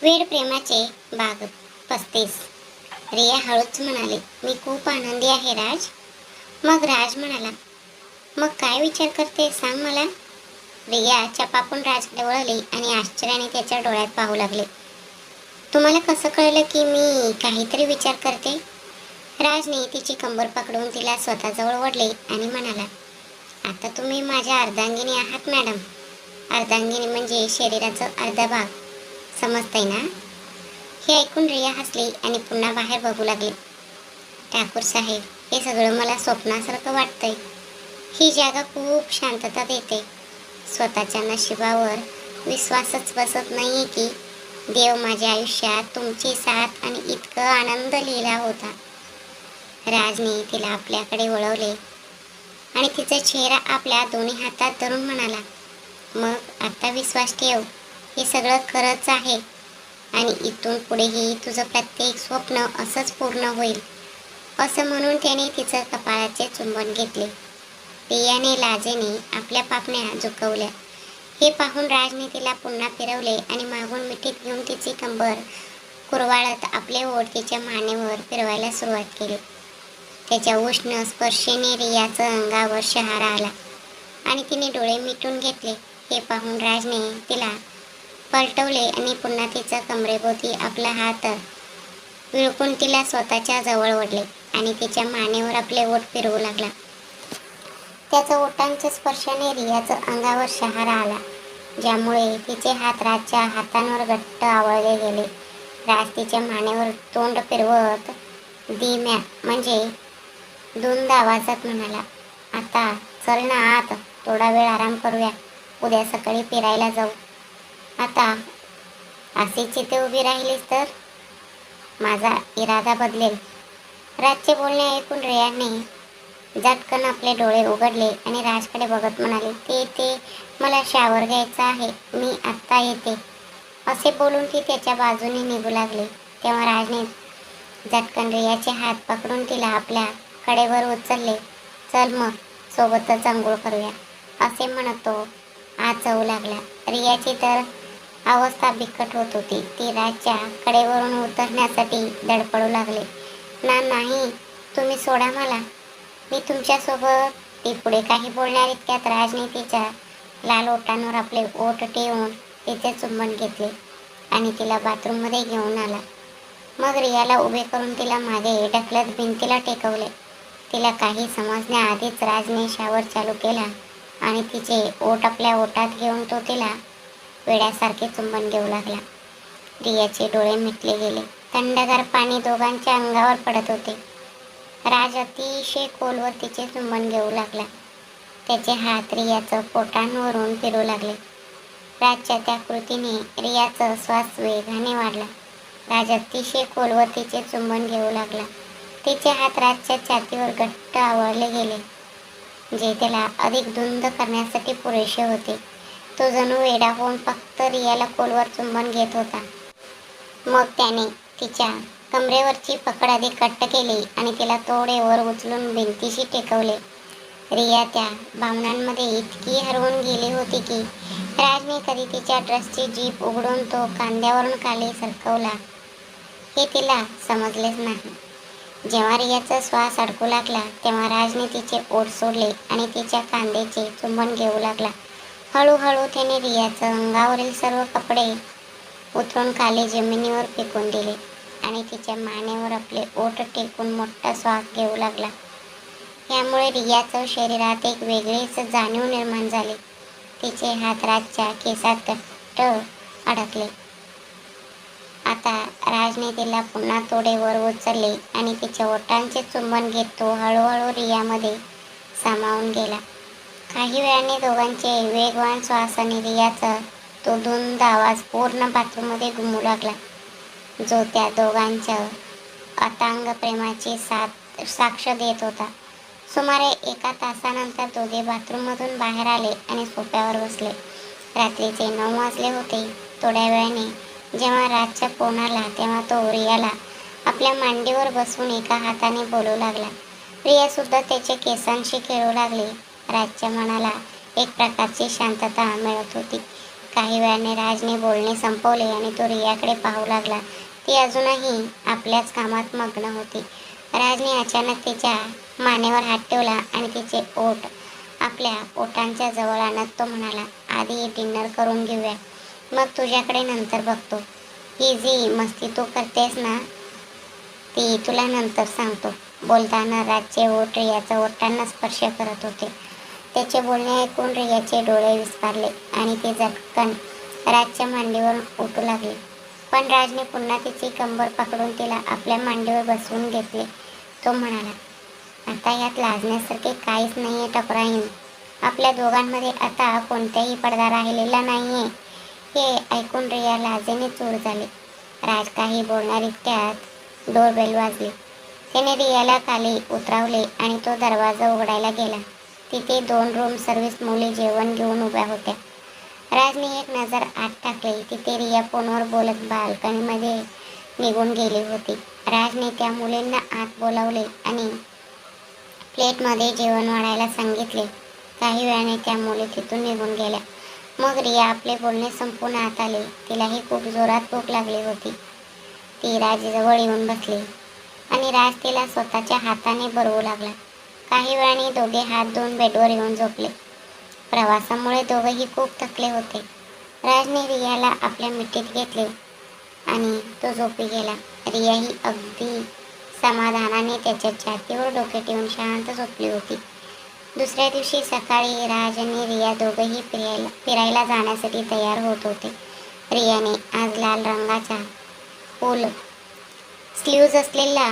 वेड प्रेमाचे भाग 35. रिया हळूच म्हणाली, मी खूप आनंदी आहे राज. मग राज म्हणाला, मग काय विचार करते सांग मला. रिया चपापून राजकडे वळली आणि आश्चर्याने त्याच्या डोळ्यात पाहू लागले. तुम्हाला कसं कळलं की मी काहीतरी विचार करते. राजने तिची कंबर पकडून तिला स्वतःजवळ ओढले आणि म्हणाला, आता तुम्ही माझ्या अर्धांगिनी आहात मॅडम. अर्धांगिनी म्हणजे शरीराचा अर्धा भाग, समजतंय ना. हे ऐकून रिया हसली आणि पुन्हा बाहेर बघू लागली. ठाकूर साहेब, हे सगळं मला स्वप्नासारखं वाटतंय. ही जागा खूप शांतता देते. स्वतःच्या नशिबावर विश्वासच बसत नाहीये की देव माझ्या आयुष्यात तुमची साथ आणि इतकं आनंद लिहिला होता. राजने तिला आपल्याकडे वळवले आणि तिचा चेहरा आपल्या दोन्ही हातात धरून म्हणाला, मग आता विश्वास ठेव, हे सगळं खरंच आहे आणि इथून पुढेही तुझं प्रत्येक स्वप्न असंच पूर्ण होईल. असं म्हणून त्याने तिचं कपाळाचे चुंबन घेतले. रियाने लाजेने आपल्या पापण्या झुकवल्या. हे पाहून राजने तिला पुन्हा फिरवले आणि मागून मिठीत घेऊन तिची कंबर कुरवाळत आपले ओठ तिच्या मानेवर फिरवायला सुरुवात केली. त्याच्या उष्ण स्पर्शेने रियाचं अंगावर शहारा आला आणि तिने डोळे मिटून घेतले. हे पाहून राजने तिला पलटवले आणि पुन्हा तिच्या कमरेभोवती आपला हात विळकून तिला स्वतःच्या जवळ ओढले आणि तिच्या मानेवर आपले ओठ फिरवू लागला. त्याच्या ओठांच्या स्पर्शाने रियाच्या अंगावर शहारा आला, ज्यामुळे तिचे हात राजच्या हातांवर घट्ट आवळले गेले. राज तिच्या मानेवर तोंड फिरवत धीम्या म्हणजे धुंद आवाजात म्हणाला, आता चल ना आत, थोडा वेळ आराम करूया, उद्या सकाळी फिरायला जाऊ. आता अशीच इथे उभी राहिलीस तर माझा इरादा बदलेल. राजचे बोलणे ऐकून रियाने झटकन आपले डोळे उघडले आणि राजकडे बघत म्हणाले, ते मला शावर घ्यायचा आहे, मी आत्ता येते. असे बोलून ती त्याच्या बाजूने निघू लागली. तेव्हा राजने झटकन रियाचे हात पकडून तिला आपल्या कडेवर उचलले. चल मग सोबतच अंघोळ करूया, असे म्हणत तो आत जाऊ लागला. रियाची तर अवस्था बिकट होत होती. ती राजच्या कडेवरून उतरण्यासाठी धडपडू लागले. नाही, तुम्ही सोडा मला, मी तुमच्यासोबत. ती पुढे काही बोलणार इतक्यात राजने तिच्या लाल ओठांवर आपले ओठ ठेवून तिचे चुंबन घेतले आणि तिला बाथरूममध्ये घेऊन आला. मग रियाला उभे करून तिला मागे ढकलत भिंतीला टेकवले. तिला काही समजण्याआधीच राजने शावर चालू केला आणि तिचे ओठ आपल्या ओठात घेऊन तो तिला वेड्यासारखे चुंबन घेऊ लागला. रियाचे डोळे मिटले गेले. थंडगार पाणी दोघांच्या अंगावर पडत होते. राज अतिशय खोलवर तिचे चुंबन घेऊ लागला. त्याचे हात रियाचं पोटांवरून फिरू लागले. राजच्या त्या कृतीने रियाचा श्वास वेगाने वाढला. राज अतिशय खोलवर तिचे चुंबन घेऊ लागला. तिचे हात राजच्या छातीवर घट्ट आवळले गेले, जे त्याला अधिक धुंद करण्यासाठी पुरेसे होते. तो जणू वेडा होऊन फक्त रियाला खोलवर चुंबन घेत होता. मग त्याने तिच्या कमरेवरची पकड अधिक घट्ट केली आणि तिला थोडे वर उचलून भिंतीशी टेकवले. रिया त्या भावनांमध्ये इतकी हरवून गेली होती की राजने कधी तिच्या ड्रेसची जीप उघडून तो खांद्यावरून खाली सरकवला हे तिला समजलेच नाही. जेव्हा रियाचा श्वास अडकू लागला तेव्हा राजने तिचे ओठ सोडले आणि तिच्या खांद्याचे चुंबन घेऊ लागला. हळूहळू त्याने रियाच्या अंगावरील सर्व कपडे उतरून खाली जमिनीवर फेकून दिले आणि तिच्या मानेवर आपले ओठ टेकून मोठा श्वास घेऊ लागला. यामुळे रियाच्या शरीरात एक वेगळीच जाणीव निर्माण झाली. तिचे हात राजच्या केसात घट्ट अडकले. आता राजने तिला पुन्हा थोडे वर उचलले आणि तिच्या ओठांचे चुंबन घेत तो हळूहळू रियामध्ये सामावून गेला. काही वेळाने दोघांचे वेगवान श्वासाने रियाचा तो धुंद आवाज पूर्ण बाथरूममध्ये घुमू लागला, जो त्या दोघांच्या अथांग प्रेमाची साक्ष देत होता. सुमारे 1 तासानंतर दोघे बाथरूममधून बाहेर आले आणि सोफ्यावर बसले. रात्रीचे 9 वाजले होते. थोड्या वेळाने जेव्हा राजचा फोन आला तेव्हा तो रियाला आपल्या मांडीवर बसवून एका हाताने बोलू लागला. रियासुद्धा त्याच्या केसांशी खेळू लागली. राजच्या मनाला एक प्रकारची शांतता मिळत होती. काही वेळाने राजने बोलणे संपवले आणि तो रियाकडे पाहू लागला. ती अजूनही आपल्याच कामात मग्न होती. राजने अचानक तिच्या मानेवर हात ठेवला आणि तिचे ओठ आपल्या ओठांच्या जवळ आणत तो म्हणाला, आधी डिनर करून घेऊया, मग तुझ्याकडे नंतर बघतो. ही जी मस्ती तू करतेस ना, ती तुला नंतर सांगतो. बोलताना राजचे ओठ रियाच्या ओठांना स्पर्श करत होते. त्याचे बोलणे ऐकून रियाचे डोळे विस्फारले आणि ती झटकन राजच्या मांडीवर उठू लागली. पण राजने पुन्हा तिची कंबर पकडून तिला आपल्या मांडीवर बसवून घेतले. तो म्हणाला, आता यात लाजण्यासारखे काहीच नाहीये टपराईन. आपल्या दोघांमध्ये आता कोणताही पडदा राहिलेला नाहीये. हे ऐकून रिया लाजेने चूर झाली. राज काही बोलणार इतक्यात डोरबेल वाजली. त्याने रियाला खाली उतरवले आणि तो दरवाजा उघडायला गेला. तिथे 2 रूम सर्व्हिस मुली जेवण घेऊन उभ्या होत्या. राजने एक नजर आत टाकली. तिथे रिया फोनवर बोलत बाल्कनीमध्ये निघून गेली होती. राजने त्या मुलींना आत बोलावले आणि प्लेटमध्ये जेवण वाढायला सांगितले. काही वेळाने त्या मुली तिथून निघून गेल्या. मग रिया आपले बोलणे संपून आत आली. तिलाही खूप जोरात भूक लागली होती. ती राजजवळ येऊन बसली आणि राज तिला स्वतःच्या हाताने भरवू लागला. काही वेळाने दोघे हात धुवून बेडवर येऊन झोपले. प्रवासामुळे दोघेही खूप थकले होते. राजने रियाला आपल्या मिठीत घेतले आणि तो झोपी गेला. रियाही अगदी समाधानाने त्याच्या छातीवर डोके ठेवून शांत झोपली होती. दुसऱ्या दिवशी सकाळी राज आणि रिया दोघेही फिरायला जाण्यासाठी तयार होत होते. रियाने आज लाल रंगाचा फुल स्लीव्ज असलेला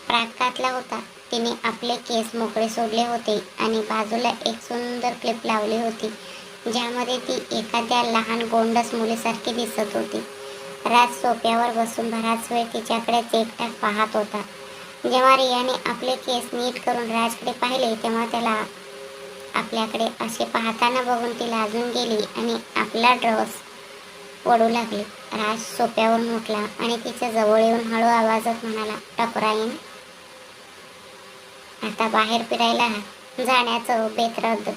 फ्रॉक घातला होता. तिने आपले केस मोकळे सोडले होते आणि बाजूला एक सुंदर क्लिप लावली होती, ज्यामध्ये ती एखाद्या लहान गोंडस मुलीसारखी दिसत होती. राज सोफ्यावर बसून बराच वेळ तिच्याकडेच एकटाक पाहत होता. जेव्हा रियाने आपले केस नीट करून राजकडे पाहिले, तेव्हा त्याला आपल्याकडे असे पाहताना बघून ती लाजून गेली आणि आपला ड्रेस ओढू लागली. राज सोफ्यावरून उठला आणि तिच्या जवळ येऊन हळू आवाजात म्हणाला, टपराईन, आता बाहेर फिरायला जाण्याचं बेत रद्द.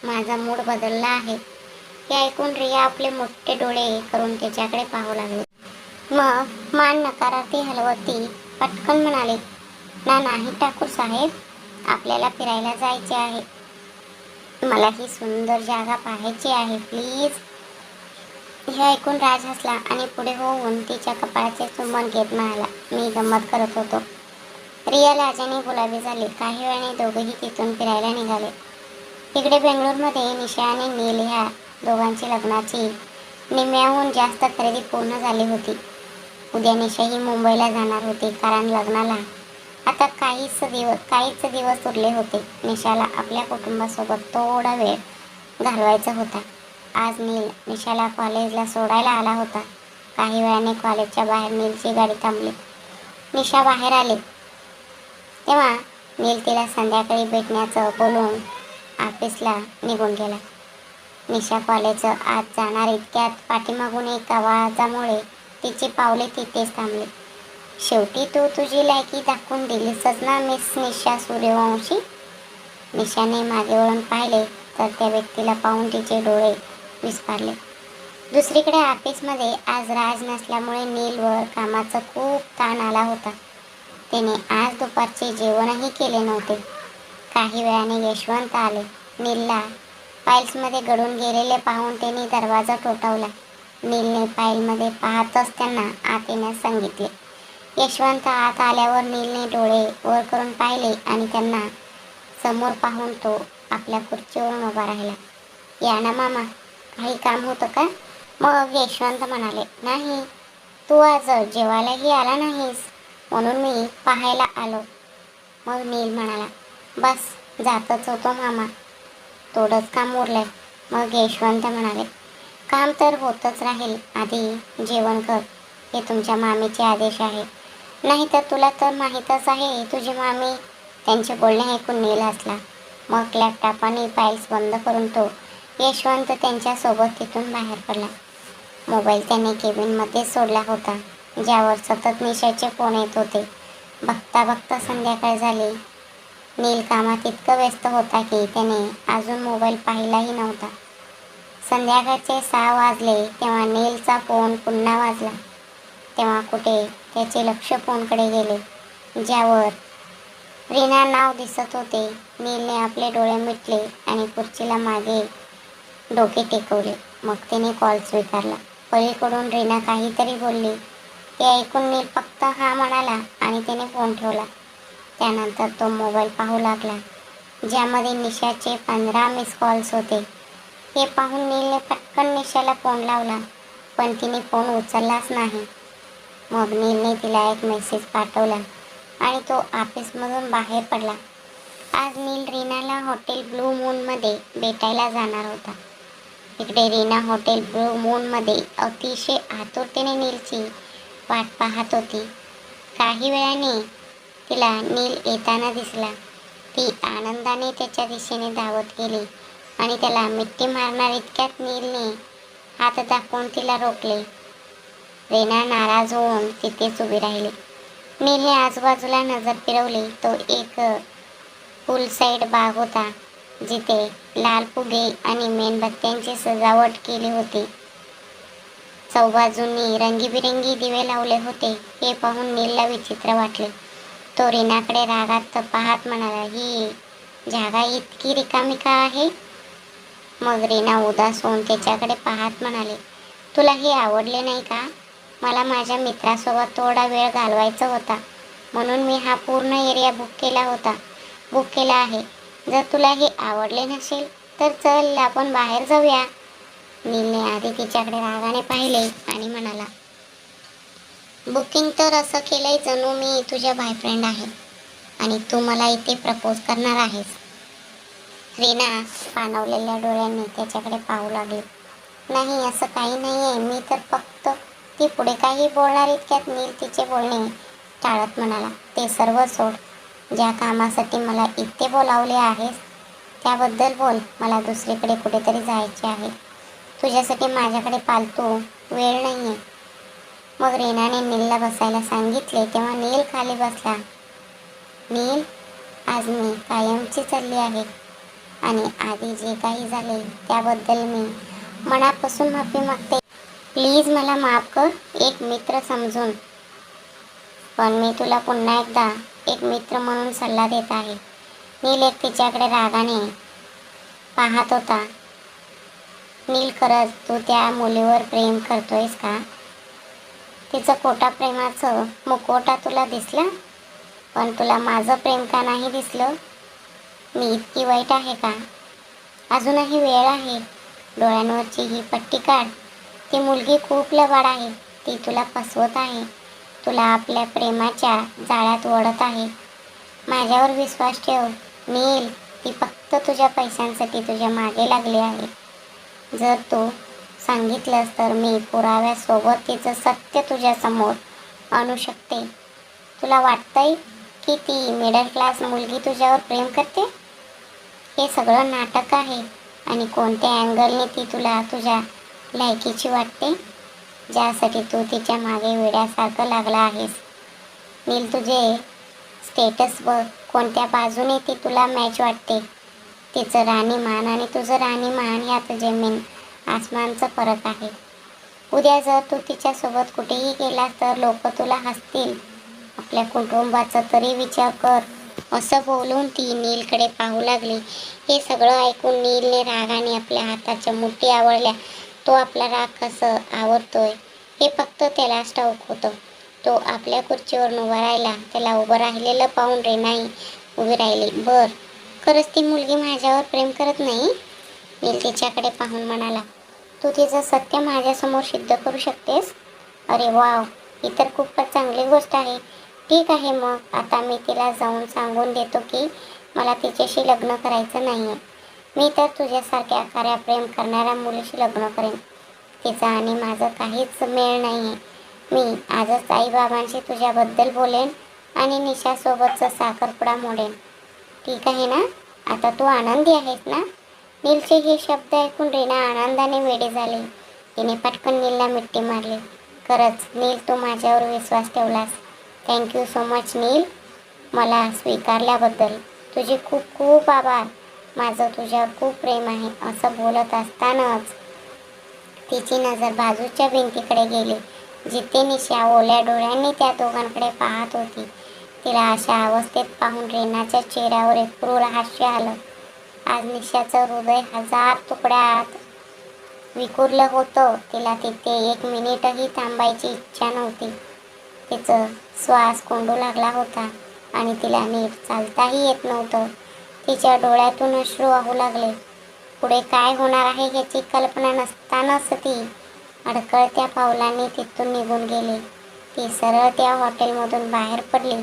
माझा मूड बदलला आहे. हे ऐकून रिया आपले मोठे डोळे करून त्याच्याकडे पाहू लागली. मग मान नकारार्थी हलवत ती पटकन म्हणाली, नाही ठाकूर साहेब, आपल्याला फिरायला जायचे आहे. मला ही सुंदर जागा पाहायची आहे, प्लीज. हे ऐकून राज हसला आणि पुढे होऊन तिच्या कपाळाचे चुंबन घेत म्हणाला, मी गंमत करत होतो. रिया लाजेने गुलाबी झाली. काही वेळाने दोघेही तिथून फिरायला निघाले. इकडे बेंगळूरमध्ये निशा आणि नील ह्या दोघांची लग्नाची निम्म्याहून जास्त खरेदी पूर्ण झाली होती. उद्या निशाही मुंबईला जाणार होती, कारण लग्नाला आता काहीच दिवस उरले होते. निशाला आपल्या कुटुंबासोबत थोडा वेळ घालवायचा होता. आज नील निशाला कॉलेजला सोडायला आला होता. काही वेळाने कॉलेजच्या बाहेर नीलची गाडी थांबली. निशा बाहेर आली तेव्हा नील तिला संध्याकाळी भेटण्याचं बोलून ऑफिसला निघून गेला. निशा कॉलेजच्या आत जाणार इतक्यात पाठीमागून एक आवाजामुळे तिची पावले तिथेच थांबली. शेवटी तू तुझी लायकी दाखवून दिलीसच ना, मिस निशा सूर्यवंशी. निशाने मागे वळून पाहिले तर त्या व्यक्तीला पाहून तिचे डोळे विस्फारले. दुसरीकडे ऑफिसमध्ये आज राज नसल्यामुळे नीलवर कामाचा खूप ताण आला होता. त्याने आज दुपारचे जेवणही केले नव्हते. काही वेळाने यशवंत आले. नीलला फाईल्समध्ये गळून गेलेले पाहून त्यांनी दरवाजा ठोठावला. नीलने फाईलमध्ये पाहतच त्यांना आत येण्यास सांगितले. यशवंत आत आल्यावर नीलने डोळे वर करून पाहिले आणि त्यांना समोर पाहून तो आपल्या खुर्चीवरून उभा राहिला. या ना मामा, काही काम होतं का? मग यशवंत म्हणाले, नाही, तू आज जेवायलाही आला नाहीस, म्हणून मी पाहायला आलो. मग नील म्हणाला, बस जातच होतो मामा, थोडंच काम उरलंय. मग यशवंत म्हणाले, काम तर होतच राहील, आधी जेवण कर, हे तुमच्या मामीचे आदेश आहे. नाही तर तुला तर माहीतच आहे तुझी मामी. त्यांचे बोलणे ऐकून नील हसला. मग लॅपटॉपाने फाईल्स बंद करून तो यशवंत त्यांच्यासोबत तिथून बाहेर पडला. मोबाईल त्याने केबिनमध्ये सोडला होता, ज्यावर सतत निशाचे फोन येत होते. बघता बघता संध्याकाळ झाली. नील कामात इतकं व्यस्त होता की त्याने अजून मोबाईल पाहिलाही नव्हता. संध्याकाळचे 6 वाजले तेव्हा नीलचा फोन पुन्हा वाजला. तेव्हा कुठे त्याचे लक्ष फोनकडे गेले, ज्यावर रीना नाव दिसत होते. नीलने आपले डोळे मिटले आणि खुर्चीला मागे डोके टेकवले. मग त्याने कॉल स्वीकारला. पलीकडून रीना काहीतरी बोलली. ते ऐकून नील फक्त हा म्हणाला आणि त्याने फोन ठेवला. त्यानंतर तो मोबाईल पाहू लागला, ज्यामध्ये निशाचे 15 मिस कॉल्स होते. हे पाहून नीलने पटकन निशाला फोन लावला, पण तिने फोन उचललाच नाही. मग नीलने तिला एक मेसेज पाठवला आणि तो ऑफिसमधून बाहेर पडला. आज नील रीनाला हॉटेल ब्लू मूनमध्ये भेटायला जाणार होता. इकडे रीना हॉटेल ब्लू मूनमध्ये अतिशय आतुरतेने नीलची वाट पाहत होती. काही वेळाने तिला नील येताना दिसला. ती आनंदाने त्याच्या दिशेने धावत गेली आणि त्याला मिठी मारणार इतक्यात नीलने हात दाखवून तिला रोखले. रीना नाराज होऊन तिथेच उभी राहिली. नीलने आजूबाजूला नजर फिरवली. तो एक पूल साईड बाग होता, जिथे लाल फुगे आणि मेणबत्त्यांची सजावट केली होती. चौबाजूंनी रंगीबिरंगी दिवे लावले होते. हे पाहून नीलला विचित्र वाटले. तो रीनाकडे रागात पाहत म्हणाला, ही जागा इतकी रिकामी का आहे? मग रीना उदास होऊन त्याच्याकडे पाहत म्हणाले, तुला हे आवडले नाही का? मला माझ्या मित्रासोबत थोडा वेळ घालवायचा होता, म्हणून मी हा पूर्ण एरिया बुक केला आहे. जर तुला हे आवडले नसेल तर चल आपण बाहेर जाऊया. नीलने आधी तिच्याकडे रागाने पाहिले आणि म्हणाला, बुकिंग तर असं केलंय जणू मी तुझ्या बॉयफ्रेंड आहे आणि तू मला इथे प्रपोज करणार आहेस. रीना पाणवलेल्या डोळ्यांनी त्याच्याकडे पाहू लागली. नाही, असं काही नाही आहे. मी तर फक्त ती पुढे काही बोलणार इतक्यात नील तिचे बोलणे टाळत म्हणाला, ते सर्व सोड. ज्या कामासाठी मला इथे बोलावले आहेस त्याबद्दल बोल. मला दुसरीकडे कुठेतरी जायचे आहे. तुझ्यासाठी माझ्याकडे फालतू वेळ नाही आहे. मग रीनाने नीलला बसायला सांगितले तेव्हा नील खाली बसला. नील, आज मी कायमची चालली आहे आणि आधी जे काही झाले त्याबद्दल मी मनापासून माफी मागते. प्लीज मला माफ कर, एक मित्र समजून. पण मी तुला पुन्हा एकदा एक मित्र म्हणून सल्ला देत आहे. नील एक तिच्याकडे रागाने पाहत होता. नील, खरंच तू त्या मुलीवर प्रेम करतोयस का? तिचं खोटा प्रेमाचं मुखवटा तुला दिसला, पण तुला माझं प्रेम का नाही दिसलं? मी इतकी वाईट आहे का? अजूनही वेळ आहे. डोळ्यांवरची ही पट्टी काढ. ती मुलगी खूप लबाड आहे. ती तुला फसवत आहे. तुला आपल्या प्रेमाच्या जाळ्यात ओढत आहे. माझ्यावर विश्वास ठेव नील. ती फक्त तुझ्या पैशांसाठी तुझ्या मागे लागली आहे. जर तू सांगितलंस तर मी पुराव्यासोबत तिचं सत्य तुझ्यासमोर आणू शकते. तुला वाटतंय की ती मिडल क्लास मुलगी तुझ्यावर प्रेम करते? हे सगळं नाटक आहे आणि कोणत्या अँगलने ती तुला तुझ्या लायकीची वाटते, ज्यासाठी तू तिच्या मागे वेड्यासारखं लागला आहेस. नील, तुझे स्टेटस बघ. कोणत्या बाजूने ती तुला मॅच वाटते? तिचं राणीमान आणि तुझं राणीमान यात जमीन आसमानचा फरक आहे. उद्या जर तू तिच्यासोबत कुठेही गेलास तर लोक तुला हसतील. आपल्या कुटुंबाचा तरी विचार कर. असं बोलून ती नीलकडे पाहू लागली. हे सगळं ऐकून नीलने रागाने आपल्या हाताच्या मुठी आवळल्या. तो आपला राग कसं आवरतोय हे फक्त त्यालाच ठाऊक होतं. तो आपल्या खुर्चीवरून उभा राहिला. त्याला उभं राहिलेलं पाहून रीनाही उभी राहिली. बर, खरंच ती मुलगी माझ्यावर प्रेम करत नाही? नील तिच्याकडे पाहून म्हणाला, तू तिचं सत्य माझ्यासमोर सिद्ध करू शकतेस? अरे वाव, ही तर खूपच चांगली गोष्ट आहे. ठीक आहे, मग आता मी तिला जाऊन सांगून देतो की मला तिच्याशी लग्न करायचं नाही आहे. मी तर तुझ्यासारख्या खऱ्या प्रेम करणाऱ्या मुलीशी लग्न करेन. तिचा आणि माझं काहीच मेळ नाही आहे. मी आजच आईबाबांशी तुझ्याबद्दल बोलेन आणि निशासोबतचा साखरपुडा मोडेन. ठीक आहे ना? आता तू आनंदी आहेस ना? नीलचे हे शब्द ऐकून रीना आनंदाने वेडे झाले. तिने पटकन नीलला मिठी मारली. खरंच नील, तू माझ्यावर विश्वास ठेवलास. थँक्यू सो मच नील. मला स्वीकारल्याबद्दल तुझे खूप खूप आभार. माझं तुझ्यावर खूप प्रेम आहे. असं बोलत असतानाच तिची नजर बाजूच्या भिंतीकडे गेली, जिथे निशा ओल्या डोळ्यांनी त्या दोघांकडे पाहत होती. तिला अशा अवस्थेत पाहून रेनाच्या चेहऱ्यावर एक क्रूर हास्य आलं. आज निशाचं हृदय 1000 तुकड्यात विखुरलं होतं. तिला तिथे 1 मिनिटही थांबायची इच्छा नव्हती. तिचं श्वास कोंडू लागला होता आणि तिला नीट चालताही येत नव्हतं. तिच्या डोळ्यातून अश्रू वाहू लागले. पुढे काय होणार आहे याची कल्पना नसतानाच ती अडखळत्या पावलांनी तिथून निघून गेली. ती सरळ त्या हॉटेलमधून बाहेर पडली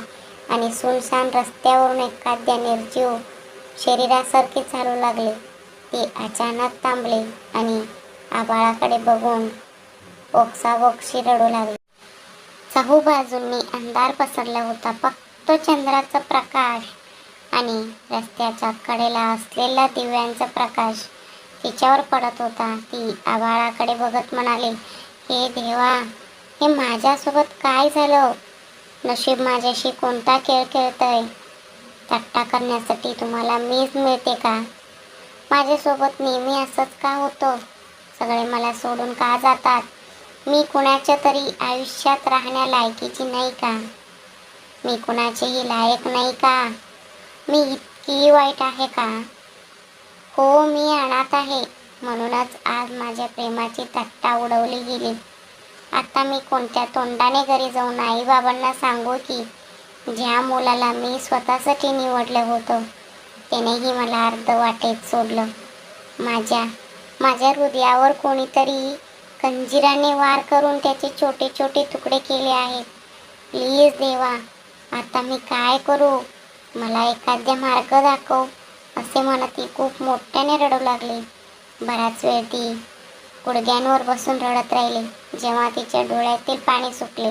आणि सुनसान रस्त्यावरून एखाद्या निर्जीव शरीरासारखे चालू लागले. ती अचानक थांबली आणि आभाळाकडे बघून ओक्साबोक्शी रडू लागली. चहूबाजूंनी अंधार पसरला होता. फक्त चंद्राचा प्रकाश आणि रस्त्याच्या कडेला असलेला दिव्यांचा प्रकाश तिच्यावर पडत होता. ती आभाळाकडे बघत म्हणाली, हे देवा, हे माझ्यासोबत काय झालं? नशीब माझ्याशी कोणता खेळ खेळतंय? थट्टा करण्यासाठी तुम्हाला मीच मिळते का? माझ्यासोबत नेहमी असंच का होतं? सगळे मला सोडून का जातात? मी कुणाच्या तरी आयुष्यात राहण्या लायकीची नाही का? मी कुणाचेही लायक नाही का? मी इतकी वाईट आहे का? हो, मी अनाथ आहे. म्हणूनच आज माझ्या प्रेमाची थट्टा उडवली गेली. आता मी कोणत्या तोंडाने घरी जाऊन आई बाबांना सांगू की ज्या मुलाला मी स्वतःसाठी निवडलं होतं त्यानेही मला अर्ध वाटेत सोडलं. माझ्या हृदयावर कोणीतरी खंजिराने वार करून त्याचे छोटे छोटे तुकडे केले आहेत. प्लीज देवा, आता मी काय करू? मला एखाद्या मार्ग दाखव, असे म्हणत ती खूप मोठ्याने रडू लागली. बराच वेळ ती गुडघ्यांवर बसून रडत राहिली. जेव्हा तिच्या डोळ्यातील पाणी सुकले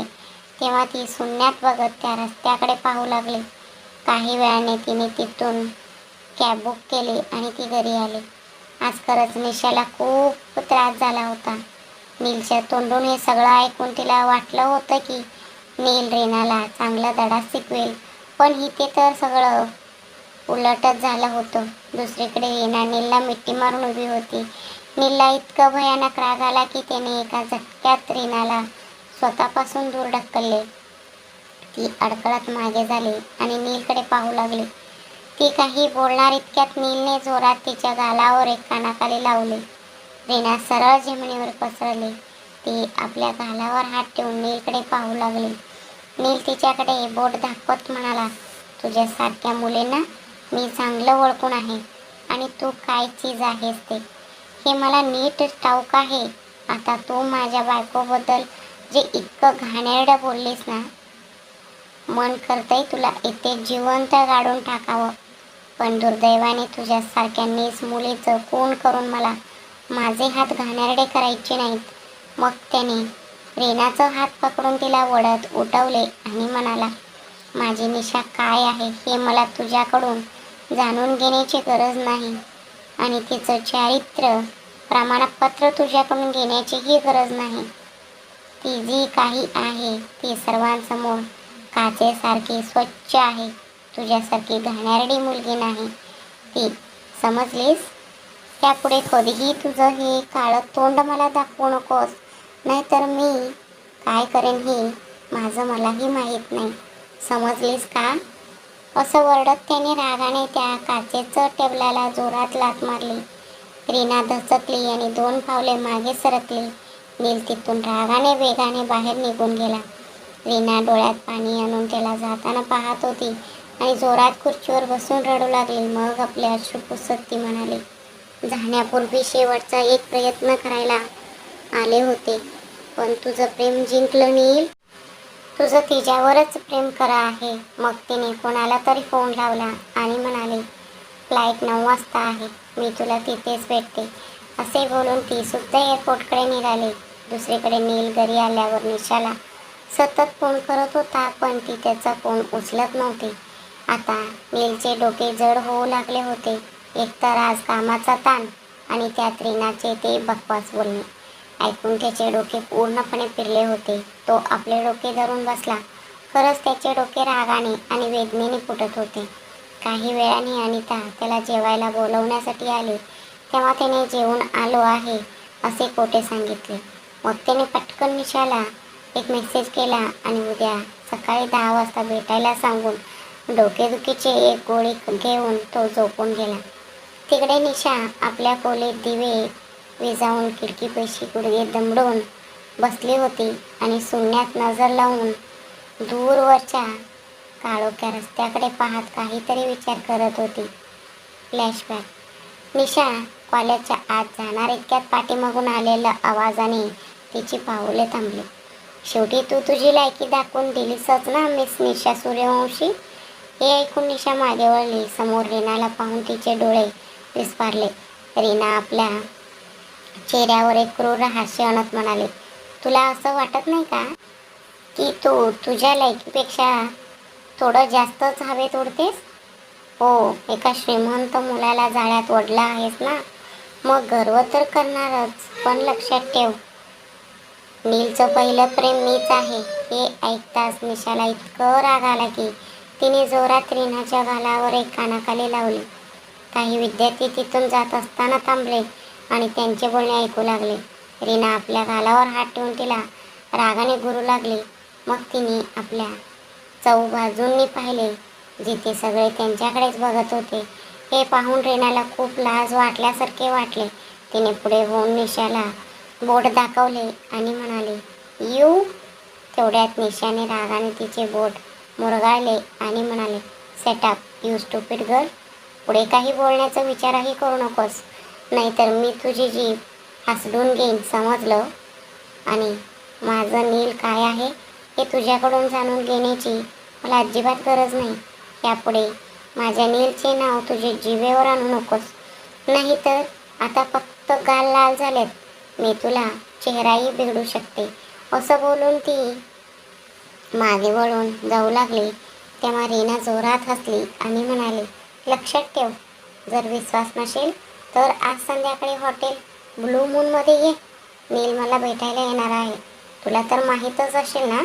तेव्हा ती शून्यात बघत त्या रस्त्याकडे पाहू लागली. काही वेळाने तिने तिथून कॅब बुक केली आणि ती घरी आली. आज खरंच निशाला खूप त्रास झाला होता. नीलच्या तोंडून हे सगळं ऐकून तिला वाटलं होतं की नील रेनाला चांगला धडा शिकवेल, पण इथे तर सगळं उलटच झालं होतं. दुसरीकडे रेना नीलला मिठी मारून उभी होती. नीलला इतकं भयानक राग आला की त्याने एका झटक्यात रेनाला स्वतःपासून दूर ढकलले. ती अडकळत मागे झाली आणि नीलकडे पाहू लागली. ती काही बोलणार इतक्यात नीलने जोरात तिच्या गालावर एक कानाखाली लावले. रेना सरळ जमिनीवर कोसळली. ती आपल्या गालावर हात ठेवून नीलकडे पाहू लागली. नील तिच्याकडे बोट दाखवत म्हणाला, तुझ्यासारख्या मुलींना मी चांगलं ओळखून आहे आणि तू काय चीज आहेस ते हे मला नीट ठाऊक आहे. आता तू माझ्या बायकोबद्दल जे इतकं घाणेरडं बोललीस ना, मन करतंय तुला इथे जिवंत गाडून टाकावं. पण दुर्दैवाने तुझ्यासारख्या नीच मुलीचं खून करून मला माझे हात घाणेरडे करायचे नाहीत. मग त्याने रेनाचा हात पकडून तिला ओढत उठवले आणि म्हणाला, माझी निशा काय आहे हे मला तुझ्याकडून जाणून घेण्याची गरज नाही आणि तिचं चारित्र्य प्रमाणपत्र तुझ्याकडून घेण्याचीही गरज नाही. ती जी काही आहे ती सर्वांसमोर काचेसारखी स्वच्छ आहे. तुझ्यासारखी घाणेरडी मुलगी नाही ती, समजलीस? त्यापुढे कधीही तुझं हे काळं तोंड मला दाखवू नकोस, नाहीतर मी काय करेन हे माझं मलाही माहीत नाही, समजलीस का? असं वरडत त्याने रागाने त्या काचेचं टेबलाला जोरात लाथ मारली. रीना धचकली आणि 2 पावले मागे सरकली. नील तिथून रागाने वेगाने बाहेर निघून गेला. रीना डोळ्यात पाणी आणून त्याला जाताना पाहत होती आणि जोरात खुर्चीवर बसून रडू लागली. मग आपले अश्रू पुसत ती म्हणाली, जाण्यापूर्वी शेवटचा एक प्रयत्न करायला आले होते, पण तुझं प्रेम जिंकलं नील. तुझं तिच्यावरच प्रेम खरं आहे. मग तिने कोणाला तरी फोन लावला आणि म्हणाली, फ्लाईट 9 वाजता आहे, मी तुला तिथेच भेटते. असे बोलून ती सुद्धा एअरपोर्टकडे निघाली. दुसरीकडे नील घरी आल्यावर निशाला सतत फोन करत होता, पण ती त्याचा फोन उचलत नव्हती. आता नीलचे डोके जड होऊ लागले होते. एकतर आज कामाचा ताण आणि त्यात रीनाचे ते बकवास बोलणे ऐकून त्याचे डोके पूर्णपणे फिरले होते. तो आपले डोके धरून बसला. खरंच त्याचे डोके रागाने आणि वेदनेने फुटत होते. काही वेळाने अनिता त्याला जेवायला बोलवण्यासाठी आली. तेव्हा त्याने जेवून आलो आहे असे कोटे सांगितले. मग त्याने पटकन निशाला एक मेसेज केला आणि उद्या सकाळी 10 वाजता भेटायला सांगून डोकेदुखीची एक गोळी घेऊन तो झोपून गेला. तिकडे निशा आपल्या खोलीत दिवे विझावून खिडकीपाशी गुडघे दमडून बसली होती आणि शून्यात नजर लावून दूरवरच्या काळोख्या रस्त्याकडे पाहत काहीतरी विचार करत होती. फ्लॅशबॅक. निशा कॉलेजच्या आत जाणार इतक्यात पाठीमागून आलेल्या आवाजाने तिची पाऊले थांबली. शेवटी तू तुझी लायकी दाखवून दिलीसच ना मिस निशा सूर्यवंशी. हे ऐकून निशा मागे वळली. समोर रीनाला पाहून तिचे डोळे विस्फारले. रीना आपल्या चेहऱ्यावर एक क्रूर हास्य आणत म्हणाले, तुला असं वाटत नाही का की तू तुझ्या लायकीपेक्षा थोडं जास्तच हवेत उडतेस? हो, एका श्रीमंत मुलाला जाळ्यात ओढला आहेस ना, मग गर्व तर करणारच. पण लक्षात ठेव, नीलचं पहिलं प्रेम मीच आहे. हे ऐकताच निशाला इतकं राग आला की तिने जोरात रीनाच्या गालावर एक कानाखाली लावली. काही विद्यार्थी तिथून जात असताना थांबले आणि त्यांचे बोलणे ऐकू लागले. रीना आपल्या गालावर हात ठेवून तिला रागाने घुरू लागली. मग तिने आपल्या चहूबाजूंनी पाहिले, जिथे सगळे त्यांच्याकडेच बघत होते. हे पाहून रीनाला खूप लाज वाटल्यासारखे वाटले. तिने पुढे होऊन निशाला बोट दाखवले आणि म्हणाले, यू. तेवढ्यात निशाने रागाने तिचे बोट मुरगाळले आणि म्हणाले, सेटअप यू स्टुपिड गर्ल. पुढे काही बोलण्याचा विचारही करू नकोस, नाहीतर मी तुझी जीभ हासडून घेईन, समजलं? आणि माझं नील काय आहे हे तुझ्याकडून जाणून घेण्याची मला अजिबात गरज नाही. यापुढे माझ्या नीलचे नाव तुझे जिभेवर आणू नकोस, नाहीतर आता फक्त गाल लाल झालेत, मी तुला चेहराही बिघडू शकते. असं बोलून ती मागे वळून जाऊ लागली. तेव्हा रीना जोरात हसली आणि म्हणाली, लक्षात ठेव, जर विश्वास नसेल तर आज संध्याकाळी हॉटेल ब्लू मूनमध्ये ये. नील मला भेटायला येणार आहे, तुला तर माहीतच असेल ना.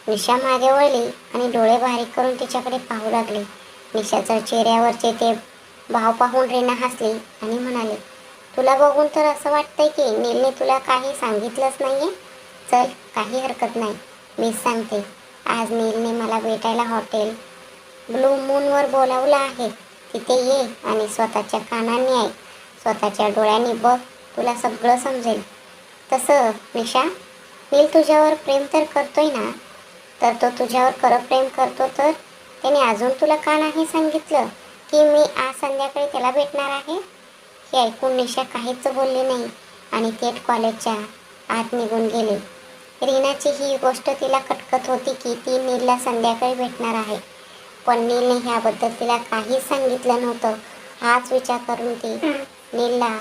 निशा मागे वळली आणि डोळे बारीक करून तिच्याकडे पाहू लागली. निशाच्या चेहऱ्यावरचे ते भाव पाहून रीना हसली आणि म्हणाली, तुला बघून तर असं वाटतंय की नीलने तुला काही सांगितलंच नाहीये. चल, काही हरकत नाही, मीच सांगते. आज नीलने मला भेटायला हॉटेल ब्लू मूनवर बोलावलं आहे. तिथे ये आणि स्वतःच्या कानांनी ऐक, स्वतःच्या डोळ्यांनी बघ, तुला सगळं समजेल. तसं निशा, नील तुझ्यावर प्रेम तर करतोय ना, तर तो तुझ्यावर खरं प्रेम करतो तर त्याने अजून तुला का नाही सांगितलं की मी आज संध्याकाळी त्याला भेटणार आहे? हे ऐकून निशा काहीच बोलली नाही आणि थेट कॉलेजच्या आत निघून गेली. रीनाची ही गोष्ट तिला खटकत होती की ती नीलला संध्याकाळी भेटणार आहे, पण नीलने ह्याबद्दल तिला काहीच सांगितलं नव्हतं. हाच विचार करून ती नीलला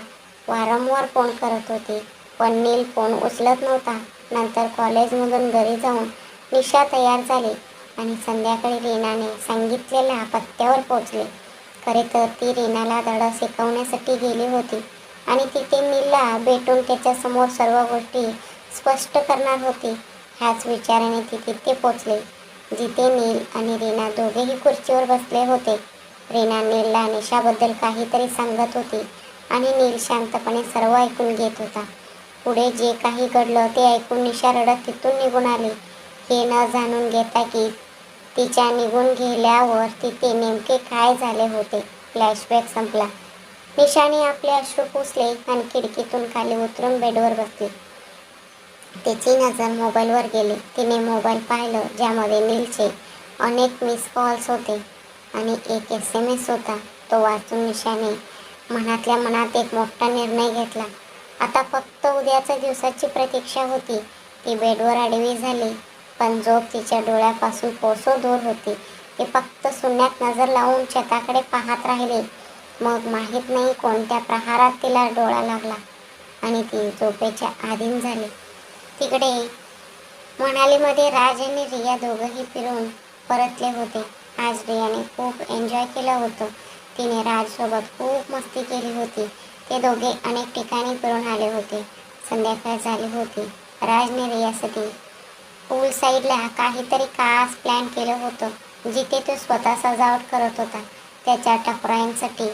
वारंवार फोन करत होती, पण नील फोन उचलत नव्हता. नंतर कॉलेजमधून घरी जाऊन निशा तयार झाली आणि संध्याकाळी रीनाने सांगितलेल्या पत्त्यावर पोहोचले. खरे तर ती रीनाला धडा शिकवण्यासाठी गेली होती आणि तिथे नीलला भेटून त्याच्यासमोर सर्व गोष्टी स्पष्ट करणार होती. ह्याच विचाराने ती तिथे पोचले, जिथे नील आणि रीना दोघेही खुर्चीवर बसले होते. रीना नीलला निशाबद्दल काहीतरी सांगत होती आणि नील शांतपणे सर्व ऐकून घेत होता. पुढे जे काही घडलं ते ऐकून निशा रडत तिथून निघून आली, हे न जाणून घेता की तिच्या निघून गेल्यावर तिथे नेमके काय झाले होते. फ्लॅशबॅक संपला. निशाने आपले अश्रू पुसले आणि खिडकीतून खाली उतरून बेडवर बसली. तिची नजर मोबाईलवर गेली. तिने मोबाईल पाहिलं, ज्यामध्ये नीलचे अनेक मिस कॉल्स होते आणि एक SMS होता. तो वाचून निशाने मनातल्या मनात एक मोठा निर्णय घेतला. आता फक्त उद्याच्या दिवसाची प्रतीक्षा होती. ती बेडवर आडवी झाली, पण झोप तिच्या डोळ्यापासून कोसो दूर होती. ती फक्त शून्यात नजर लावून छताकडे पाहत राहिली. मग माहीत नाही कोणत्या प्रहारात तिला डोळा लागला आणि ती झोपेच्या अधीन झाली. तिकडे मनालीमध्ये राज आणि रिया दोघंही फिरून परतले होते. आज रियाने खूप एन्जॉय केलं होतं. तिने राजसोबत खूप मस्ती केली होती. ते दोघे अनेक ठिकाणी फिरून आले होते. संध्याकाळ झाली होती. राजने रियासाठी पूल साईडला काहीतरी खास प्लॅन केलं होतं, जिथे तो स्वतः सजावट करत होता. त्याच्या टपऱ्यांसाठी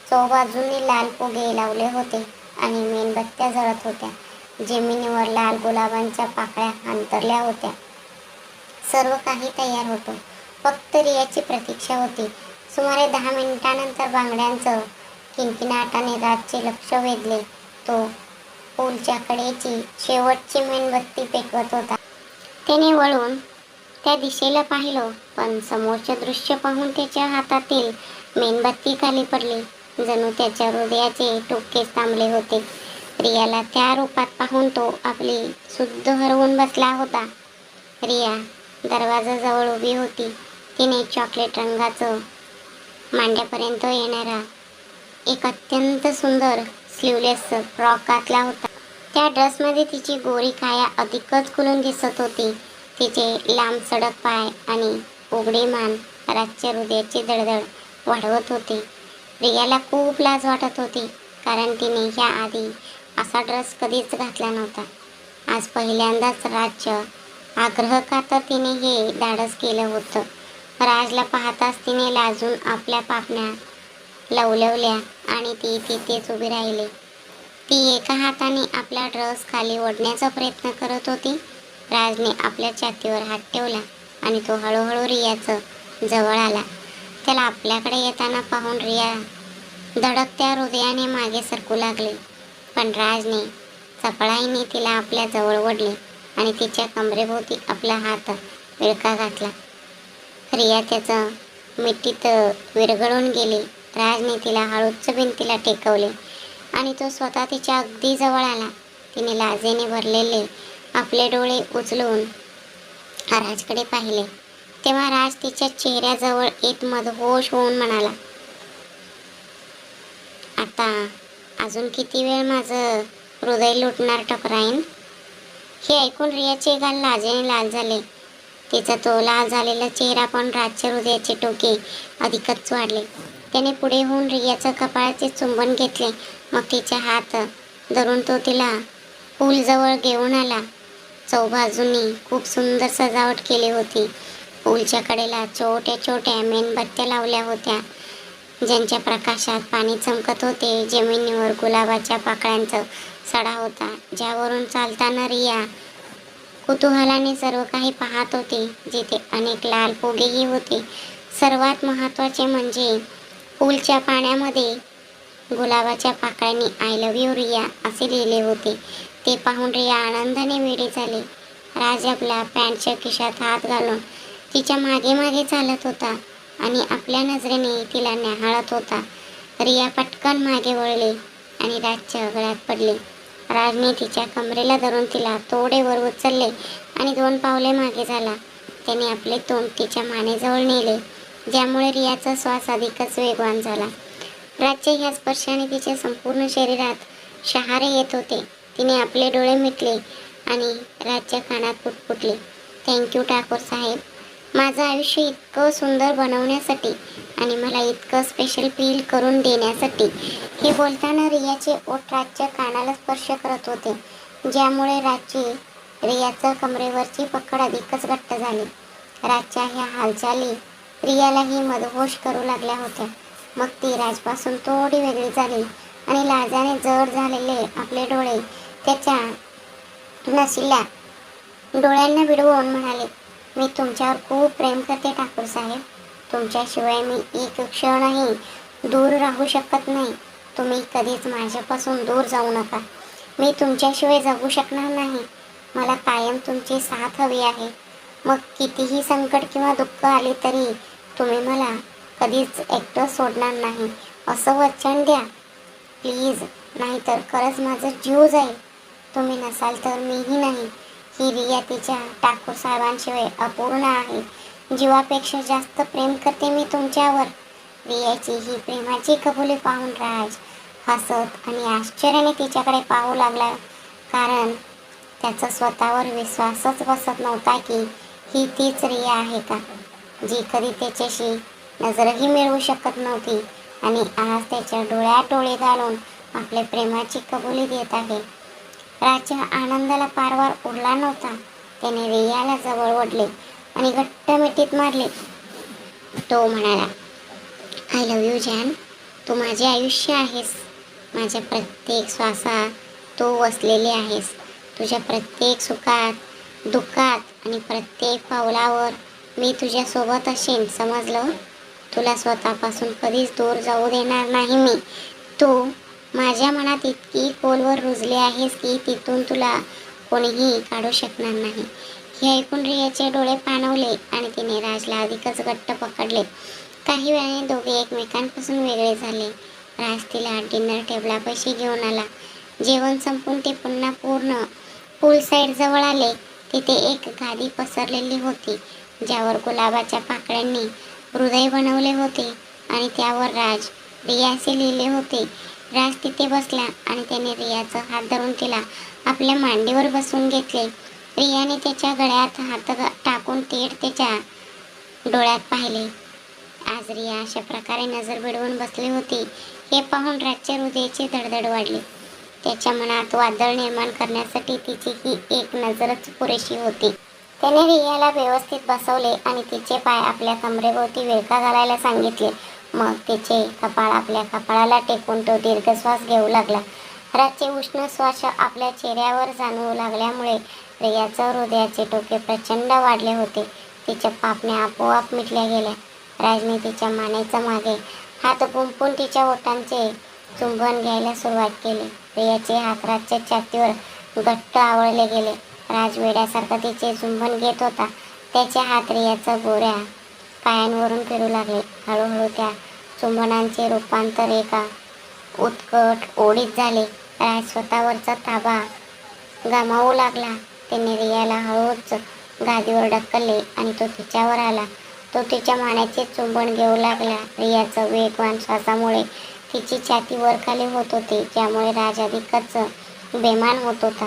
चौबाजूंनी लाल फुगे लावले होते आणि मेणबत्त्या जळत होत्या. जमिनीवर लाल गुलाबांच्या पाकळ्या अंतरल्या होत्या. सर्व काही तयार होतं. फक्त रियाची प्रतीक्षा होती. सुमारे 10 मिनिटांनंतर बांगड्यांचं किणकिणाटाने राजचे लक्ष वेधले. तो पूलच्या कडेची शेवटची मेणबत्ती पेटवत होता. त्याने वळून त्या दिशेला पाहिलं, पण समोरचे दृश्य पाहून त्याच्या हातातील मेणबत्ती खाली पडली. जणू त्याच्या हृदयाचे ठोके थांबले होते. रियाला त्या रूपात पाहून तो आपली शुद्ध हरवून बसला होता. रिया दरवाजाजवळ उभी होती. तिने चॉकलेट रंगाचं मांड्यापर्यंत येणारा एक अत्यंत सुंदर स्लीवलेस फ्रॉक घातला होता. त्या ड्रेसमध्ये तिची गोरी काया अधिकच खुलून दिसत होती. तिचे लांब सडक पाय आणि उघडी मान राजच्या हृदयाची धडधड वाढवत होते. रियाला खूप लाज वाटत होती, कारण तिने ह्या आधी असा ड्रेस कधीच घातला नव्हता. आज पहिल्यांदाच राजच्या आग्रहखातर तिने हे धाडस केलं होतं. राजला पाहताच तिने लाजून आपल्या पापण्या लवलवल्या आणि ती तिथेच उभी राहिली. ती एका हाताने आपला ड्रेस खाली ओढण्याचा प्रयत्न करत होती. राजने आपल्या छातीवर हात ठेवला आणि तो हळूहळू रियाचं जवळ आला. त्याला आपल्याकडे येताना पाहून रिया धडकत्या हृदयाने मागे सरकू लागली. पण राजने चपळाईने तिला आपल्या जवळ ओढले आणि तिच्या कमरेभोवती आपला हात विळखा घातला. रिया त्याचं मिठीत विरघळून गेली. राजने तिला हळूच भिंतीला टेकवले आणि तो स्वतः तिच्या अगदी जवळ आला. तिने लाजेने भरलेले आपले डोळे उचलून राजकडे पाहिले. तेव्हा राज तिच्या चेहऱ्याजवळ एक मदहोश होऊन म्हणाला, आता अजून किती वेळ माझं हृदय लुटणार टपराईन? हे ऐकून रियाचे गाल लाजेने लाल झाले. तिचा तो लाल झालेला चेहरा पण राजच्या हृदयाचे टोके अधिकच वाढले. त्याने पुढे होऊन रियाच्या कपाळाचे चुंबन घेतले. मग तिचा हात धरून तो तिला पूलजवळ घेऊन आला. चौबाजूंनी खूप सुंदर सजावट केली होती. पूलच्या कडेला छोट्या छोट्या मेणबत्त्या लावल्या होत्या, ज्यांच्या प्रकाशात पाणी चमकत होते. जमिनीवर गुलाबाच्या पाकळ्यांचा सडा होता, ज्यावरून चालताना रिया कुतूहलाने सर्व काही पाहत होती. जिथे अनेक लाल फुगेही होते. सर्वात महत्त्वाचे म्हणजे पूलच्या पाण्यामध्ये गुलाबाच्या पाकळ्यांनी आय लव्ह यू रिया असे लिहिले होते. ते पाहून रिया आनंदाने वेडी झाली. राज आपल्या पॅन्टच्या खिशात हात घालून तिच्या मागे मागे चालत होता आणि आपल्या नजरेने तिला न्याहाळत होता. रिया पटकन मागे वळली आणि राजच्या गळ्यात पडली. राजने तिच्या कमरेला धरून तिला थोडे वर उचलले आणि 2 पावले मागे झाला. त्याने आपले तोंड तिच्या मानेजवळ नेले, ज्यामुळे रियाचा श्वास अधिकच वेगवान झाला. राजच्या ह्या स्पर्शाने तिच्या संपूर्ण शरीरात शहारे येत होते. तिने आपले डोळे मिटले आणि राजच्या कानात पुटपुटले, थँक्यू ठाकूर साहेब, माझं आयुष्य इतकं सुंदर बनवण्यासाठी आणि मला इतकं स्पेशल फील करून देण्यासाठी. हे बोलताना रियाचे ओठ राजच्या कानाला स्पर्श करत होते, ज्यामुळे रियाच्या कमरेवरची पकड अधिकच घट्ट झाली. राजच्या ह्या हालचाली रियालाही मदहोश करू लागल्या होत्या. मग ती राजपासून थोडी वेगळी झाली आणि लाजाने जड झालेले आपले डोळे त्याच्या नशिल्या डोळ्यांना भिडवून म्हणाले, मी तुमच्यावर खूप प्रेम करते ठाकूर साहेब. तुमच्याशिवाय मी एक क्षणही दूर राहू शकत नाही. तुम्ही कधीच माझ्यापासून दूर जाऊ नका. मी तुमच्याशिवाय जगू शकणार नाही. मला कायम तुमची साथ हवी आहे. मग कितीही संकट किंवा दुःख आले तरी तुम्ही मला कधीच एकटं सोडणार नाही, असं वचन द्या प्लीज. नाहीतर खरंच माझा जीव जाईल. तुम्ही नसाल तर मीही नाही. ही रिया तिच्या ठाकूर साहेबांशिवाय अपूर्ण आहे. जीवापेक्षा जास्त प्रेम करते मी तुमच्यावर. रियाची ही प्रेमाची कबुली पाहून राज हसत आणि आश्चर्याने तिच्याकडे पाहू लागला, कारण त्याचा स्वतःवर विश्वासच बसत नव्हता की ही तीच रिया आहे का, जी कधी त्याच्याशी नजरही मिळवू शकत नव्हती आणि आज त्याच्या डोळ्यात डोळे घालून आपल्या प्रेमाची कबुली देत आहे. राजच्या आनंदाला पारवार उरला नव्हता. त्याने रियाला जवळ ओढले आणि घट्ट मिठीत मारले. तो म्हणाला, आय लव्ह यू जान, तू माझे आयुष्य आहेस. माझ्या प्रत्येक श्वासात तू वसलेली आहेस. तुझ्या प्रत्येक सुखात, दुःखात आणि प्रत्येक पावलावर मी तुझ्यासोबत असेन, समजलं? तुला स्वतःपासून कधीच दूर जाऊ देणार नाही मी. तू माझ्या मनात इतकी खोलवर रुजली आहेस की तिथून तुला कोणीही काढू शकणार नाही. हे ऐकून रियाचे डोळे पाणवले आणि तिने राजला अधिकच घट्ट पकडले. काही वेळाने दोघे एकमेकांपासून वेगळे झाले. राज तिला डिनर टेबलापाशी घेऊन आला. जेवण संपून ते पुन्हा पूल साईड जवळ आले. तिथे एक गादी पसरलेली होती, ज्यावर गुलाबाच्या पाकळ्यांनी हृदय बनवले होते आणि त्यावर राज, रिया असे लिहिले होते. राज तिथे बसला आणि त्याने रियाचा हात धरून तिला आपल्या मांडीवर बसवून घेतले. रियाने त्याच्या गळ्यात हात टाकून थेट त्याच्या डोळ्यात पाहिले. आज रिया अशा प्रकारे नजर भिडवून बसली होती हे पाहून राजच्या हृदयाची धडधड वाढली. त्याच्या मनात वादळ निर्माण करण्यासाठी तिची ही एक नजरच पुरेशी होती. त्याने रियाला व्यवस्थित बसवले आणि तिचे पाय आपल्या कमरेभोवती विळखा घालायला सांगितले. मग तिचे कपाळ आपल्या कपाळाला टेकून तो दीर्घश्वास घेऊ लागला. राजचे उष्ण श्वास आपल्या चेहऱ्यावर जाणवू लागल्यामुळे रियाच्या हृदयाचे ठोके प्रचंड वाढले होते. तिच्या पापण्या आपोआप मिटल्या गेल्या. राजने तिच्या मानेचा मागे हात गुंफून तिच्या ओठांचे चुंबन घ्यायला सुरुवात केली. रियाचे हात राजच्या छातीवर घट्ट आवळले गेले. राज वेड्यासारखा तिचे चुंबन घेत होता. त्याचे हात रियाच्या गोऱ्या पायांवरून फिरू लागले. हळूहळू त्या चुंबनांचे रूपांतर एका उत्कट ओढीत झाले. राज स्वतःवरचा ताबा गमावू लागला. त्याने रियाला हळूच गादीवर ढकलले आणि तो तिच्यावर आला. तो तिच्या मानेचे चुंबन घेऊ लागला. रियाच्या वेगवान श्वासामुळे तिची छाती वरखाली होत होती, ज्यामुळे राज अधिकच बेमान होत होता.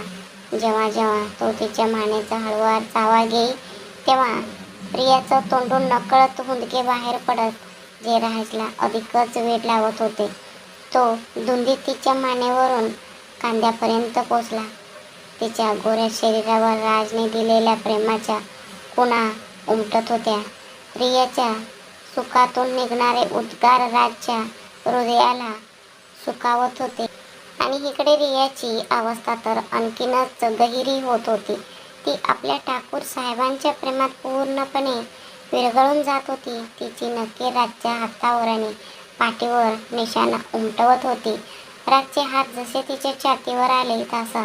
जेव्हा जेव्हा तो तिच्या मानेचा हळूवार चावा घेई तेव्हा रियाचं तोंडून नकळत हुंदके बाहेर पडत, जे राजला अधिकच वेड लावत होते. तो धुंदीत तिच्या मानेवरून खांद्यापर्यंत पोचला. तिच्या गोऱ्या शरीरावर राजने दिलेल्या प्रेमाच्या खुणा उमटत होत्या. रियाच्या सुखातून निघणारे उद्गार राजच्या हृदयाला सुखावत होते. आणि इकडे रियाची अवस्था तर आणखीनच गहिरी होत होती. ती आपल्या ठाकूर साहेबांच्या प्रेमात पूर्णपणे विरघळून जात होती. तिची नखे राजच्या हातावर आणि पाठीवर निशाणा उमटवत होती. राजचे हात जसे तिच्या छातीवर आले तसा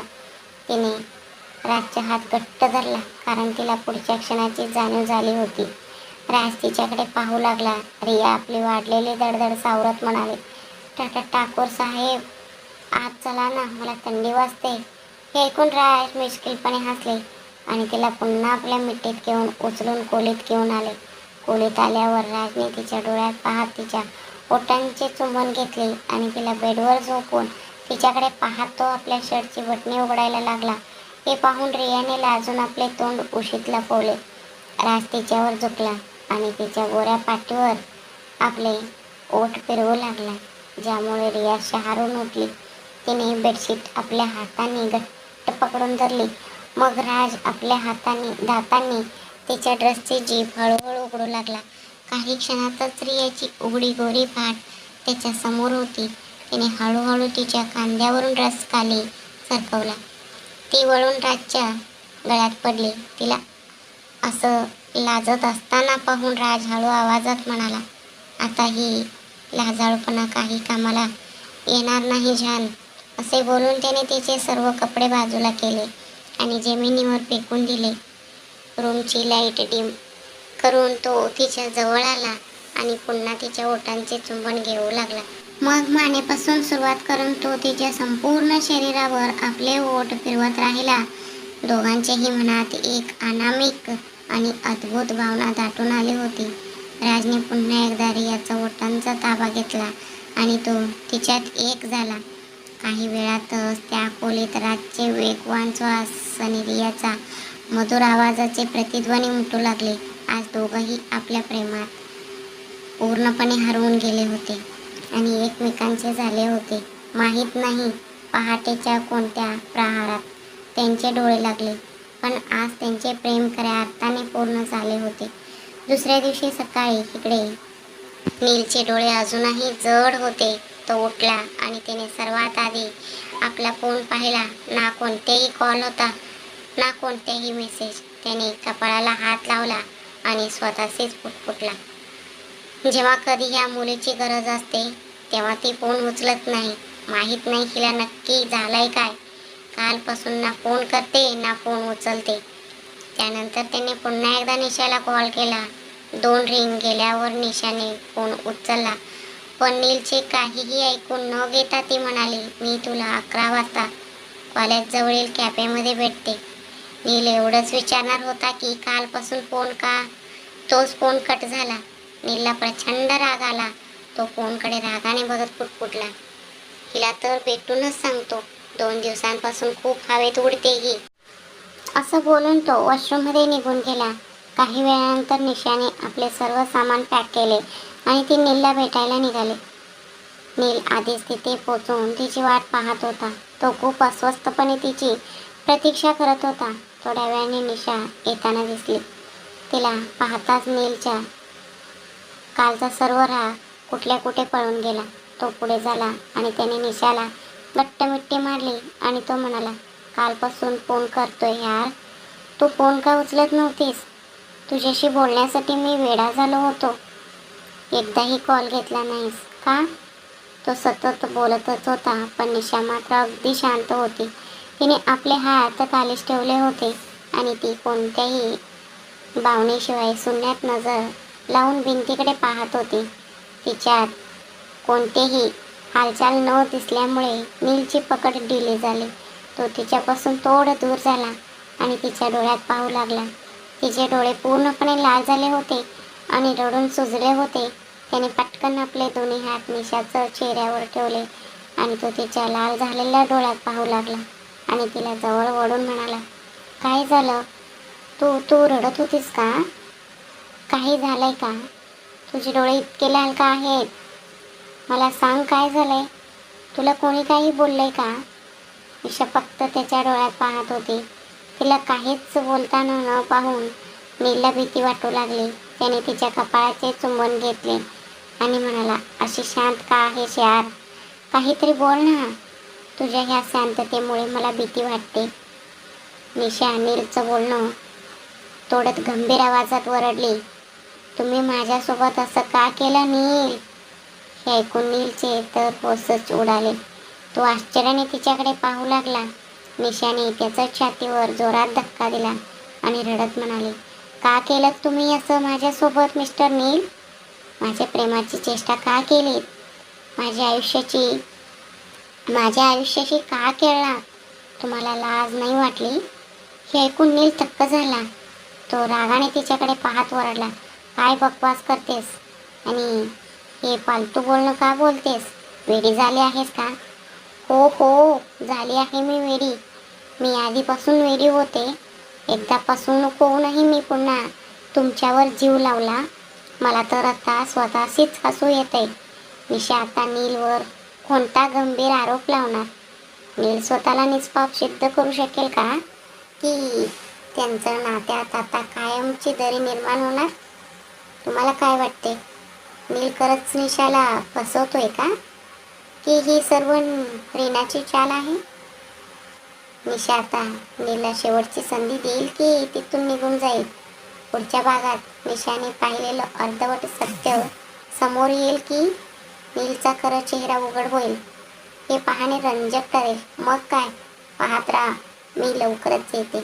तिने राजचा हात घट्ट धरला, कारण तिला पुढच्या क्षणाची जाणीव झाली होती. राज तिच्याकडे पाहू लागला. रिया आपली वाढलेली धडधड सावरत म्हणाले, ठाकूर साहेब, आज चला ना, मला थंडी वाजते. हे ऐकून राज मुश्किलपणे हसले आणि तिला पुन्हा आपल्या मिठीत घेऊन उचलून खोलीत घेऊन आले. खोलीत आल्यावर राजने तिच्या डोळ्यात पाहत तिच्या ओठांचे चुंबन घेतले आणि तिला बेडवर झोपून तिच्याकडे पाहत तो आपल्या शर्टची बटणे उघडायला लागला. हे पाहून रियाने लाजून आपले तोंड उशीत लपवले. राज तिच्यावर झुकला आणि तिच्या गोऱ्या पाठीवर आपले ओठ फिरवू लागला, ज्यामुळे रिया शहारून उठली. तिने बेडशीट आपल्या हाताने घट्ट पकडून धरली. मग राज आपल्या दातांनी तिच्या ड्रेसची जीभ हळूहळू उघडू लागला. काही क्षणातच रियाची उघडी गोरी पाठ त्याच्या समोर होती. तिने हळूहळू तिच्या खांद्यावरून ड्रेस खाली सरकवला. ती वळून राजच्या गळ्यात पडली. तिला असं लाजत असताना पाहून राज हळू आवाजात म्हणाला, आता ही लाजाळूपणा काही कामाला येणार नाही जान. असे बोलून त्याने तिचे सर्व कपडे बाजूला केले आणि जमिनीवर फेकून दिले. रूमची लाईट डिम करून तो तिच्या जवळ आला आणि पुन्हा तिच्या ओठांचे चुंबन घेऊ लागला. मग मानेपासून सुरुवात करून तो तिच्या संपूर्ण शरीरावर आपले ओठ फिरवत राहिला. दोघांच्याही मनात एक अनामिक आणि अद्भुत भावना दाटून आली होती. राजने पुन्हा एकदा रियाचा ओठांचा ताबा घेतला आणि तो तिच्यात एक झाला. काही वेळातच त्या खोलीत राजचे वेगवान श्वास आणि रियाचा मधुर आवाजाचे प्रतिध्वनी उमटू लागले. आज दोघंही आपल्या प्रेमात पूर्णपणे हरवून गेले होते आणि एकमेकांचे झाले होते. माहीत नाही पहाटेच्या कोणत्या प्रहारात त्यांचे डोळे लागले, पण आज त्यांचे प्रेम खऱ्या अर्थाने पूर्ण झाले होते. दुसऱ्या दिवशी सकाळी इकडे नीलचे डोळे अजूनही जड होते. तो उठला आणि तिने सर्वात आधी आपला फोन पाहिला. ना कोणतेही कॉल होता, ना कोणतेही मेसेज. त्याने कपाळाला हात लावला आणि स्वतःशीच पुटपुटला. जेव्हा कधी ह्या मुलीची गरज असते तेव्हा ती फोन उचलत नाही. माहीत नाही हिला नक्की झालंय काय. कालपासून ना फोन करते ना फोन उचलते. त्यानंतर त्याने पुन्हा एकदा निशाला कॉल केला. 2 रिंग गेल्यावर निशाने फोन उचलला, पण नीलचे काहीही ऐकून न घेता ती म्हणाली, मी तुला 11 वाजता कॉलेजजवळील कॅफेमध्ये भेटते. नील एवढंच विचारणार होता की कालपासून फोन का. तोच फोन कट झाला. नीलला प्रचंड राग आला. तो फोनकडे रागाने बघत पुटपुटला, हिला तर भेटूनच सांगतो. 2 दिवसांपासून खूप हवेत उडते ही. असं बोलून तो वॉशरूममध्ये निघून गेला. काही वेळानंतर निशाने आपले सर्व सामान पॅक केले आणि ती नीलला भेटायला निघाले. नील आधीच तिथे पोचून तिची वाट पाहत होता. तो खूप अस्वस्थपणे तिची प्रतीक्षा करत होता. थोड्या वेळाने निशा येताना दिसली. तिला पाहताच नीलच्या कालचा सर्व राग कुठल्या कुठे पळून गेला. तो पुढे झाला आणि त्याने निशाला घट्ट मिठी मारली आणि तो म्हणाला, कालपासून फोन करतोय यार, तू फोन का उचलत नव्हतीस. तुझ्याशी बोलण्यासाठी मी वेडा झालो होतो. एकदाही कॉल घेतला नाहीस का. तो सतत बोलतच होता, पण निशा मात्र अगदी शांत होती. तिने आपले हात खालीच ठेवले होते आणि ती कोणत्याही भावनेशिवाय शून्यात नजर लावून भिंतीकडे पाहत होती. तिच्यात कोणतेही हालचाल न दिसल्यामुळे नीलची पकड ढिली झाली. तो तिच्यापासून थोडं दूर झाला आणि तिच्या डोळ्यात पाहू लागला. तिचे डोळे पूर्णपणे लाल झाले होते आणि रडून सुजले होते. त्याने पटकन आपले दोन्ही हात निशाच्या चेहऱ्यावर ठेवले आणि तो तिच्या लाल झालेल्या डोळ्यात पाहू लागला आणि तिला जवळ ओढून म्हणाला, काय झालं. तू तू रडत होतीस का. काही झालंय का. तुझे डोळे इतके लाल का आहेत. मला सांग काय झालंय. तुला कोणी काही बोललंय का. निशा फक्त त्याच्या डोळ्यात पाहत होती. तिला काहीच बोलताना न पाहून नीलला भीती वाटू लागली. त्याने तिच्या कपाळाचे चुंबन घेतले आणि म्हणाला, अशी शांत का आहेस यार. काहीतरी बोल ना. तुझ्या ह्या शांततेमुळे मला भीती वाटते. निशा नीलचं बोलणं तोडत गंभीर आवाजात ओरडली, तुम्ही माझ्यासोबत असं का केलं नील. हे ऐकून नीलचे तर होशच उडाले. तो आश्चर्याने तिच्याकडे पाहू लागला. निशाने त्याच्या छातीवर जोरात धक्का दिला आणि रडत म्हणाले, का केलं तुम्ही असं माझ्यासोबत मिस्टर नील. माझ्या प्रेमाची चेष्टा का केलीत. माझ्या आयुष्याशी का खेळला. तुम्हाला लाज नाही वाटली. हे ऐकून नील थक्क झाला. तो रागाने तिच्याकडे पाहत ओरडला, काय बकवास करतेस आणि हे फालतू बोलणं का बोलतेस. वेडी झाली आहेस का. हो झाली आहे मी वेडी. मी आधीपासून वेडी होते. एकदा फसवणूक होऊनही मी पुन्हा तुमच्यावर जीव लावला. मला तर आता स्वतःशीच हसू येते. निशा आता नीलवर कोणता गंभीर आरोप लावणार. नील स्वतःला निष्पाप सिद्ध करू शकेल का की त्यांचं नात्यात आता कायमची दरी निर्माण होणार. तुम्हाला काय वाटते. नील खरंच निशाला फसवतोय का की ही सर्व रीनाची चाल आहे. निशा आता नीलला शेवटची संधी देईल की तिथून निघून जाईल. पुढच्या भागात निशाने पाहिलेलं अर्धवट सत्य समोर येईल की नीलचा खरा चेहरा उघड होईल. हे पाहणे रंजक ठरेल. मग काय, पाहत राहा. मी लवकरच येते.